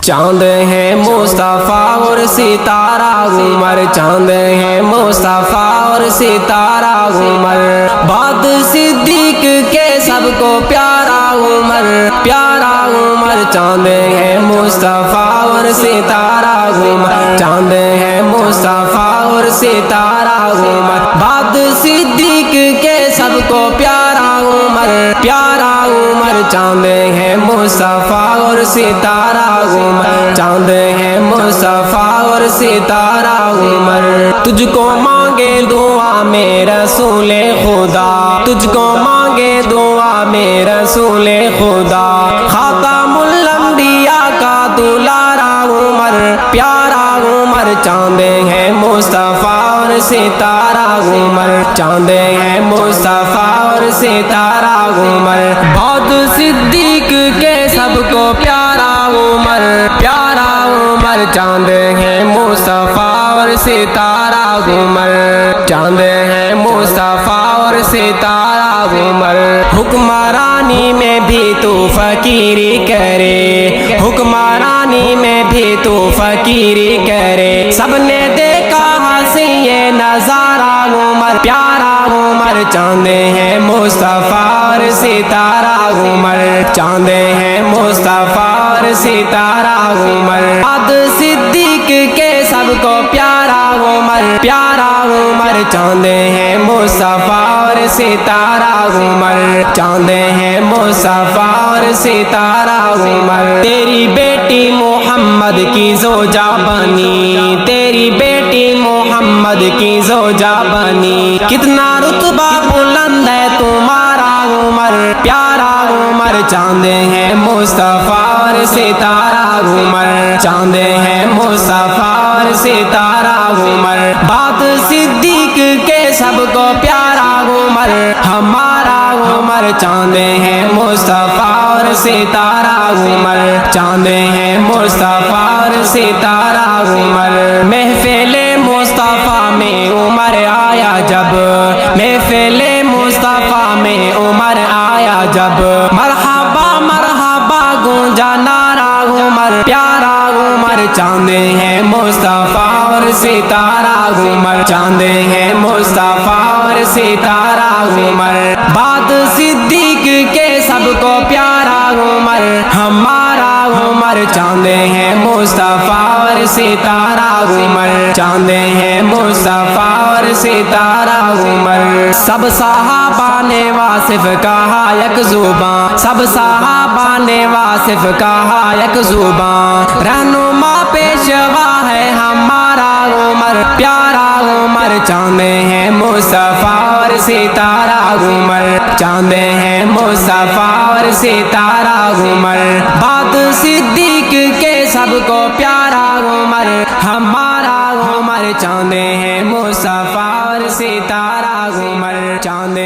چاند ہے مصطفیٰ اور ستارہ عمر، چاند ہے مصطفیٰ اور ستارہ عمر، بعد صدیق کے سب کو پیارا عمر، پیارا عمر، چاند ہے مصطفیٰ اور ستارہ عمر، چاند ہے مصطفیٰ اور ستارہ عمر، بعد صدیق کے سب کو پیارا عمر، پیارا عمر، چاند ہے مصطفیٰ اور ستارہ عمر، چاند ہے مصطفیٰ اور ستارہ عمر، تجھ کو مانگے دعا میں رسول خدا، تجھ کو مانگے دعا میں رسول خدا، خاتم الانبیاء کا دلارا عمر، پیارا عمر، چاند ہے مصطفیٰ اور ستارہ عمر، چاند ہے مصطفیٰ اور ستارہ عمر، بعد صدیق کے سب کو پیارا عمر، پیارا عمر، چاند ہے مصطفیٰ اور ستارہ عمر، چاند ہے مصطفیٰ اور ستارہ عمر، حکمرانی میں بھی تو فقیری کرے، حکمرانی میں بھی تو فقیری کرے، سب نے دیکھا ہنسی یہ نظارہ عمر، پیارا عمر، چاند ہے مصطفیٰ اور ستارہ عمر، چاند ہے مصطفیٰ اور ستارہ عمر، بعد صدیق کے سب کو پیارا عمر، پیارا عمر، چاند ہے مصطفیٰ اور ستارہ عمر، چاند ہے مصطفیٰ اور ستارہ عمر، تیری بیٹی محمد کی زوجہ بنی، تیری بیٹی محمد کی زوجہ بنی، کتنا رتبہ بلند ہے تمہارا عمر، پیارا عمر، چاند ہے مصطفیٰ اور ستارہ عمر، چاند ہے مصطفیٰ اور ستارہ عمر، بعد صدیق کے سب کو پیارا عمر، ہمارا عمر، چاند ہے مصطفیٰ اور ستارہ عمر، چاند ہے مصطفیٰ اور ستارہ عمر، محفل مصطفیٰ میں عمر آیا جب، محفل مصطفیٰ میں عمر آیا جب، مرحبا مرحبا گونجا نعرہ عمر، پیارا عمر، چاند ہے مصطفیٰ اور ستارہ عمر، چاند ہے مصطفیٰ اور ستارہ عمر، بعد صدیق کے سب کو پیارا عمر، ہمارا عمر، چاند ہے مصطفیٰ اور ستارہ عمر، چاند ہے مصطفیٰ اور ستارہ عمر، سب صحابہ نے واصف کہا یک زبان، سب صحابہ نے واصف کہا یک زبان، رہنما پیشوا ہے ہمارا عمر، پیارا عمر، چاند ہے مصطفیٰ اور ستارہ عمر، چاند ہے مصطفیٰ اور ستارہ عمر، بعد صدیق کے سب کو پیارا عمر، ہمارا عمر، چاند ہے مصطفیٰ اور ستارہ عمر، چاند